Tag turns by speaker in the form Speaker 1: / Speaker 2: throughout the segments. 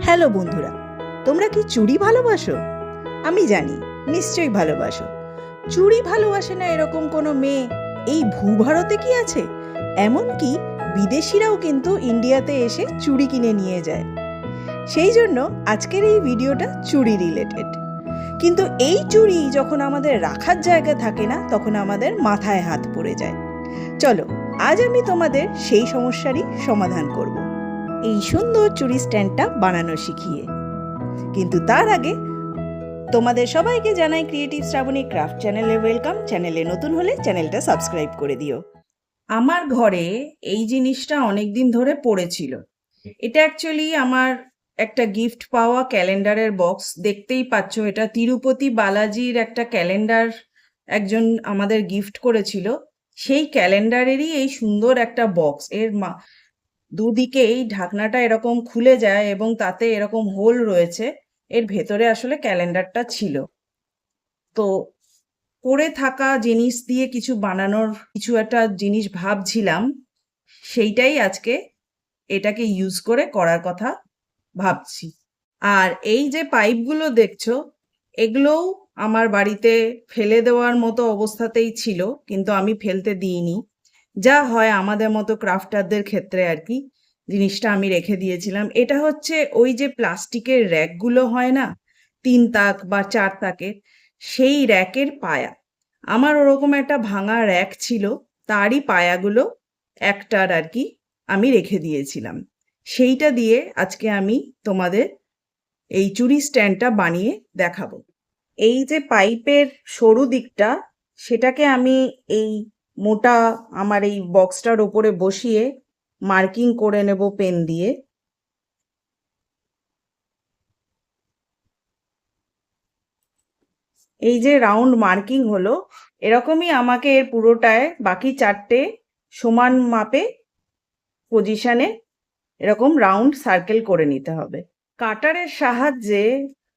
Speaker 1: Hello বন্ধুরা, তোমরা কি চুড়ি ভালোবাসো? আমি জানি নিশ্চয়ই ভালোবাসো। চুড়ি ভালোবাসে না এরকম কোনো মেয়ে এই ভূভারতে কি আছে? এমনকি বিদেশিরাও কিন্তু ইন্ডিয়াতে এসে চুড়ি কিনে নিয়ে যায়। সেই জন্য আজকের এই ভিডিওটা চুড়ি রিলেটেড। কিন্তু এই চুড়ি যখন আমাদের রাখার জায়গা থাকে না, তখন আমাদের মাথায় হাত পড়ে যায়। চলো, আজ আমি তোমাদের সেই সমস্যারই সমাধান করব এই সুন্দর চুড়ি স্ট্যান্ডটা বানানো শিখিয়ে। কিন্তু তার আগে তোমাদের সবাইকে জানাই ক্রিয়েটিভ শ্রাবণী ক্রাফট চ্যানেলে ওয়েলকাম। চ্যানেলে নতুন হলে চ্যানেলটা সাবস্ক্রাইব করে দিও। আমার ঘরে এই জিনিসটা অনেক দিন ধরে পড়েছিল। এটা অ্যাকচুয়ালি আমার একটা গিফট পাওয়া ক্যালেন্ডারের বক্স। দেখতেই পাচ্ছ, এটা তিরুপতি বালাজির একটা ক্যালেন্ডার একজন আমাদের গিফট করেছিল। সেই ক্যালেন্ডারেরই এই সুন্দর একটা বক্স। এর দুদিকে এই ঢাকনাটা এরকম খুলে যায় এবং তাতে এরকম হোল রয়েছে। এর ভেতরে আসলে ক্যালেন্ডারটা ছিল। তো পড়ে থাকা জিনিস দিয়ে কিছু বানানোর কিছু একটা জিনিস ভাবছিলাম, সেইটাই আজকে এটাকে ইউজ করে করার কথা ভাবছি। আর এই যে পাইপগুলো দেখছো, এগুলোও আমার বাড়িতে ফেলে দেওয়ার মতো অবস্থাতেই ছিল, কিন্তু আমি ফেলতে দিইনি। যা হয় আমাদের মতো ক্রাফটারদের ক্ষেত্রে আর কি, জিনিসটা আমি রেখে দিয়েছিলাম। এটা হচ্ছে ওই যে প্লাস্টিকের র্যাকগুলো হয় না, 3 তাক বা 4 তাকের, সেই র্যাকের পায়া। আমার ওরকম একটা ভাঙা র্যাক ছিল, তারই পায়াগুলো একটার আর কি আমি রেখে দিয়েছিলাম। সেইটা দিয়ে আজকে আমি তোমাদের এই চুড়ি স্ট্যান্ডটা বানিয়ে দেখাবো। এই যে পাইপের সরু দিকটা, সেটাকে আমি এই মোটা আমার এই বক্সটার ওপরে বসিয়ে মার্কিং করে নেব পেন দিয়ে। এই যে রাউন্ড মার্কিং হলো, এরকমই আমাকে এর পুরোটায় বাকি 4টে সমান মাপে পজিশনে এরকম রাউন্ড সার্কেল করে নিতে হবে। কাটারের সাহায্যে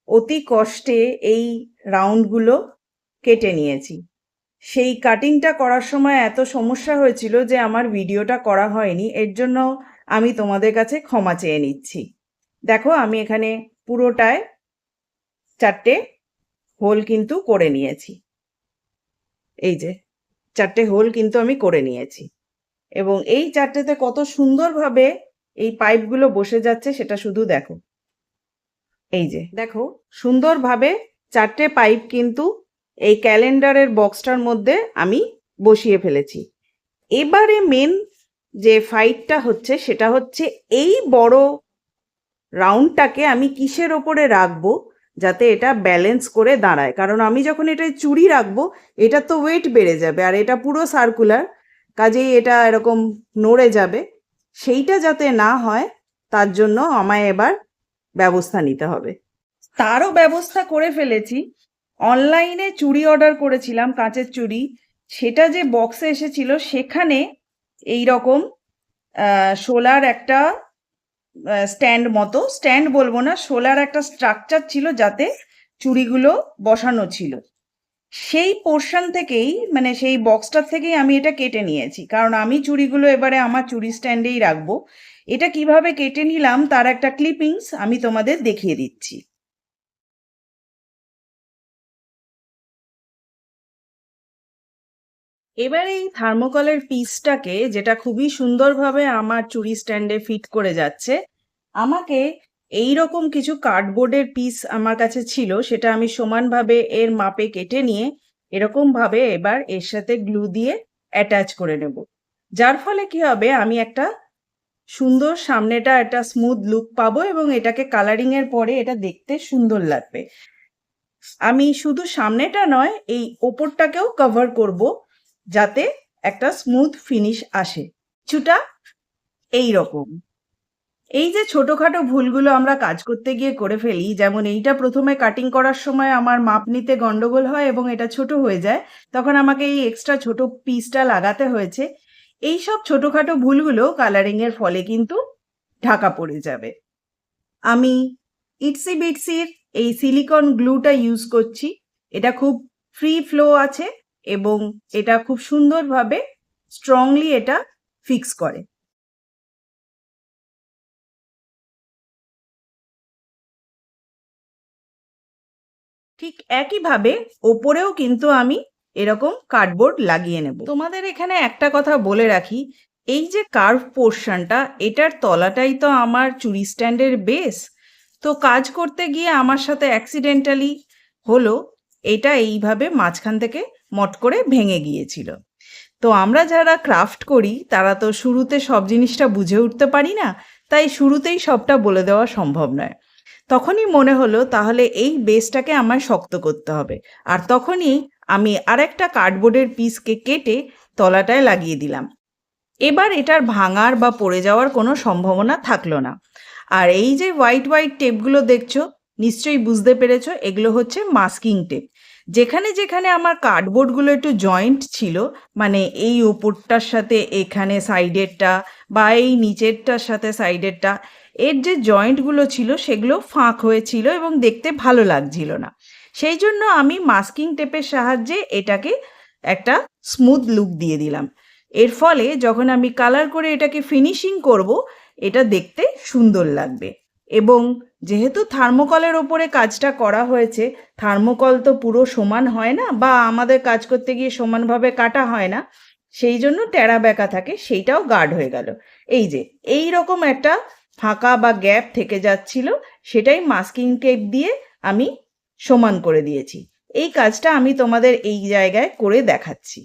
Speaker 1: অতি কষ্টে এই রাউন্ডগুলো কেটে নিয়েছি। সেই কাটিংটা করার সময় এত সমস্যা হয়েছিল যে আমার ভিডিওটা করা হয়নি, এর জন্য আমি তোমাদের কাছে ক্ষমা চেয়ে নিচ্ছি। দেখো, আমি এখানে পুরোটায় 4টে হোল কিন্তু করে নিয়েছি। এই যে 4টে হোল কিন্তু আমি করে নিয়েছি, এবং এই 4টেতে কত সুন্দরভাবে এই পাইপগুলো বসে যাচ্ছে সেটা শুধু দেখো। এই যে দেখো, সুন্দরভাবে 4টে পাইপ কিন্তু এই ক্যালেন্ডারের বক্সটার মধ্যে আমি বসিয়ে ফেলেছি। এবারে মেন যে ফাইটটা হচ্ছে সেটা হচ্ছে এই বড় রাউন্ডটাকে আমি কিসের ওপরে রাখবো যাতে এটা ব্যালেন্স করে দাঁড়ায়। কারণ আমি যখন এটা চুড়ি রাখবো, এটা তো ওয়েট বেড়ে যাবে, আর এটা পুরো সার্কুলার, কাজেই এটা এরকম নড়ে যাবে। সেইটা যাতে না হয় তার জন্য আমায় এবার ব্যবস্থা নিতে হবে। তারও ব্যবস্থা করে ফেলেছি। অনলাইনে চুড়ি অর্ডার করেছিলাম, কাঁচের চুড়ি। সেটা যে বক্সে এসেছিল সেখানে এই রকম শোলার একটা স্ট্যান্ড মতো, স্ট্যান্ড বলবো না, শোলার একটা স্ট্রাকচার ছিল যাতে চুড়িগুলো বসানো ছিল। সেই পোর্শন থেকেই, মানে সেই বক্সটার থেকেই আমি এটা কেটে নিয়েছি, কারণ আমি চুড়িগুলো এবারে আমার চুড়ি স্ট্যান্ডেই রাখবো। এটা কিভাবে কেটে নিলাম তার একটা ক্লিপিংস আমি তোমাদের দেখিয়ে দিচ্ছি। এবার এই থার্মোকলের পিসটাকে, যেটা খুবই সুন্দরভাবে আমার চুড়ি স্ট্যান্ডে ফিট করে যাচ্ছে, আমাকে এই রকম কিছু কার্ডবোর্ডের পিস আমার কাছে ছিল, সেটা আমি সমানভাবে এর মাপে কেটে নিয়ে এরকম ভাবে এবার এর সাথে গ্লু দিয়ে অ্যাটাচ করে নেব। যার ফলে কি হবে, আমি একটা সুন্দর সামনেটা একটা স্মুথ লুক পাবো এবং এটাকে কালারিং এর পরে এটা দেখতে সুন্দর লাগবে। আমি শুধু সামনেটা নয়, এই ওপরটাকেও কভার করব যাতে একটা স্মুথ ফিনিশ আসে। কিছুটা এই রকম। এই যে ছোটখাটো ভুলগুলো আমরা কাজ করতে গিয়ে করে ফেলি, যেমন এইটা প্রথমে কাটিং করার সময় আমার মাপ নিতে গন্ডগোল হয় এবং এটা ছোট হয়ে যায়, তখন আমাকে এই এক্সট্রা ছোট পিসটা লাগাতে হয়েছে। এই সব ছোটখাটো ভুলগুলো কালারিং এর ফলে কিন্তু ঢাকা পড়ে যাবে। আমি ইটসি বিটসির এই সিলিকন গ্লুটা ইউজ করছি। এটা খুব ফ্রি ফ্লো আছে এবং এটা খুব সুন্দরভাবে স্ট্রংলি এটা ফিক্স করে। ঠিক একইভাবে ওপরেও কিন্তু আমি এরকম কার্ডবোর্ড লাগিয়ে নেব। তোমাদের এখানে একটা কথা বলে রাখি, এই যে কার্ভ পোর্শনটা, এটার তলাটাই তো আমার চুড়ি স্ট্যান্ডের বেস। তো কাজ করতে গিয়ে আমার সাথে অ্যাক্সিডেন্টালি হলো, এটা এইভাবে মাঝখান থেকে মট করে ভেঙে গিয়েছিল। তো আমরা যারা ক্রাফট করি তারা তো শুরুতে সব জিনিসটা বুঝে উঠতে পারি না, তাই শুরুতেই সবটা বলে দেওয়া সম্ভব নয়। তখনই মনে হলো তাহলে এই বেসটাকে আমায় শক্ত করতে হবে, আর তখনই আমি আরেকটা কার্ডবোর্ডের পিসকে কেটে তলাটায় লাগিয়ে দিলাম। এবার এটার ভাঙার বা পড়ে যাওয়ার কোনো সম্ভাবনা থাকলো না। আর এই যে হোয়াইট হোয়াইট টেপগুলো দেখছো, নিশ্চয়ই বুঝতে পেরেছো এগুলো হচ্ছে মাস্কিং টেপ। যেখানে যেখানে আমার কার্ডবোর্ডগুলো একটু জয়েন্ট ছিল, মানে এই ওপরটার সাথে এখানে সাইডেরটা বা এই নিচেরটার সাথে সাইডেরটা, এর যে জয়েন্টগুলো ছিল সেগুলো ফাঁক হয়েছিল এবং দেখতে ভালো লাগছিল না। সেই জন্য আমি মাস্কিং টেপের সাহায্যে এটাকে একটা স্মুথ লুক দিয়ে দিলাম। এর ফলে যখন আমি কালার করে এটাকে ফিনিশিং করব, এটা দেখতে সুন্দর লাগবে। এবং যেহেতু থার্মোকলের ওপরে কাজটা করা হয়েছে, থার্মোকল তো পুরো সমান হয় না, বা আমাদের কাজ করতে গিয়ে সমানভাবে কাটা হয় না, সেই জন্য টেরা বেঁকা থাকে, সেইটাও গার্ড হয়ে গেল। এই যে এই রকম একটা ফাঁকা বা গ্যাপ থেকে যাচ্ছিল, সেটাই মাস্কিং টেপ দিয়ে আমি সমান করে দিয়েছি। এই কাজটা আমি তোমাদের এই জায়গায় করে দেখাচ্ছি।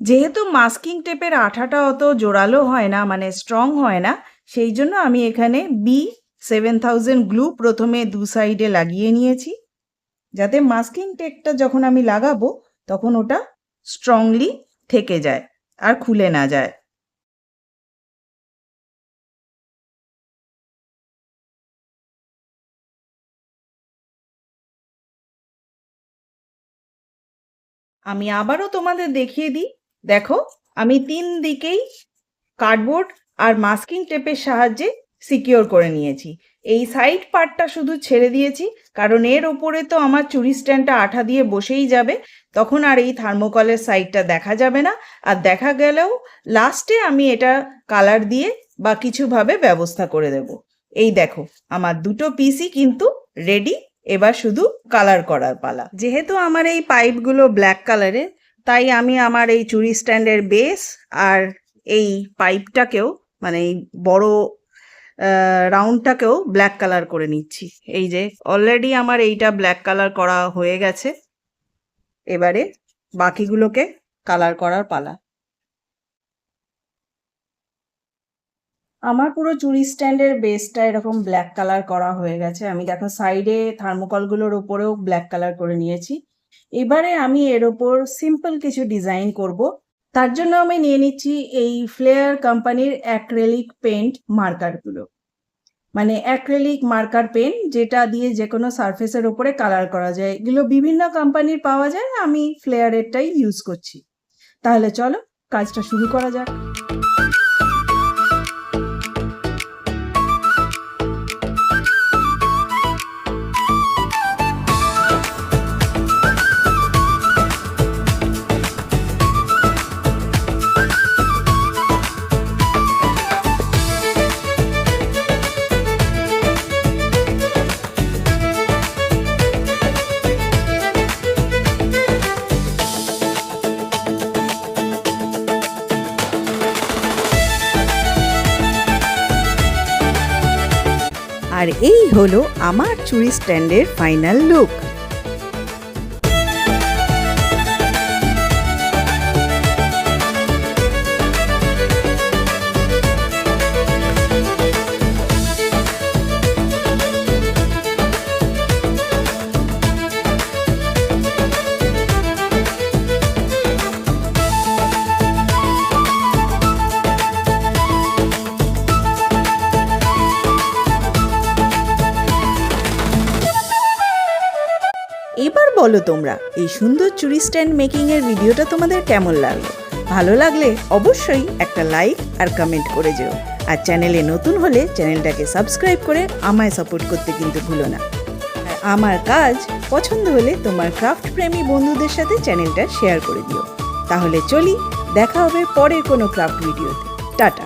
Speaker 1: যেহেতু মাস্কিং টেপের আঠাটা অত জোরালো হয় না, মানে স্ট্রং হয় না, সেই জন্য আমি এখানে B7000 গ্লু প্রথমে দু সাইডে লাগিয়ে নিয়েছি, যাতে মাস্কিং টেপটা যখন আমি লাগাবো তখন ওটা স্ট্রংলি থেকে যায় আর খুলে না যায়। আমি আবারও তোমাদের দেখিয়ে দিই। দেখো, আমি 3 দিকেই কার্ডবোর্ড আর মাস্কিং টেপের সাহায্যে সিকিওর করে নিয়েছি। এই সাইড পার্টটা শুধু ছেড়ে দিয়েছি, কারণ এর ওপরে তো আমার চুড়ি স্ট্যান্ডটা আঠা দিয়ে বসেই যাবে, তখন আর এই থার্মোকলের সাইডটা দেখা যাবে না। আর দেখা গেলেও লাস্টে আমি এটা কালার দিয়ে বা কিছুভাবে ব্যবস্থা করে দেব। এই দেখো, আমার দুটো পিসই কিন্তু রেডি, এবার শুধু কালার করার পালা। যেহেতু আমার এই পাইপগুলো ব্ল্যাক কালারের, তাই আমি আমার এই চুড়ি স্ট্যান্ডের বেস আর এই পাইপটাকেও, মানে এই বড় রাউন্ডটাকেও ব্ল্যাক কালার করে নিচ্ছি। এই যে অলরেডি আমার এইটা ব্ল্যাক কালার করা হয়ে গেছে, এবারে বাকিগুলোকে কালার করার পালা। আমার পুরো চুড়ি স্ট্যান্ডের বেসটা এরকম ব্ল্যাক কালার করা হয়ে গেছে। আমি দেখো সাইডে থার্মোকলগুলোর ওপরেও ব্ল্যাক কালার করে নিয়েছি। এবারে আমি এর ওপর সিম্পল কিছু ডিজাইন করব। তার জন্য আমি নিয়ে নিচ্ছি এই ফ্লেয়ার কোম্পানির অ্যাক্রেলিক পেন্ট মার্কারগুলো, মানে অ্যাক্রেলিক মার্কার পেন, যেটা দিয়ে যে কোনো সারফেসের ওপরে কালার করা যায়। এগুলো বিভিন্ন কোম্পানির পাওয়া যায়, আমি ফ্লেয়ারেরটাই ইউজ করছি। তাহলে চলো কাজটা শুরু করা যাক। আর এই হলো আমার চুড়ি স্ট্যান্ডের ফাইনাল লুক। এবার বলো তোমরা এই সুন্দর চুড়ি স্ট্যান্ড মেকিংয়ের ভিডিওটা তোমাদের কেমন লাগলো? ভালো লাগলে অবশ্যই একটা লাইক আর কমেন্ট করে যেও। আর চ্যানেলে নতুন হলে চ্যানেলটাকে সাবস্ক্রাইব করে আমায় সাপোর্ট করতে কিন্তু ভুলো না। আর আমার কাজ পছন্দ হলে তোমার ক্রাফট প্রেমী বন্ধুদের সাথে চ্যানেলটা শেয়ার করে দিও। তাহলে চলি, দেখা হবে পরের কোনো ক্রাফট ভিডিওতে। টাটা।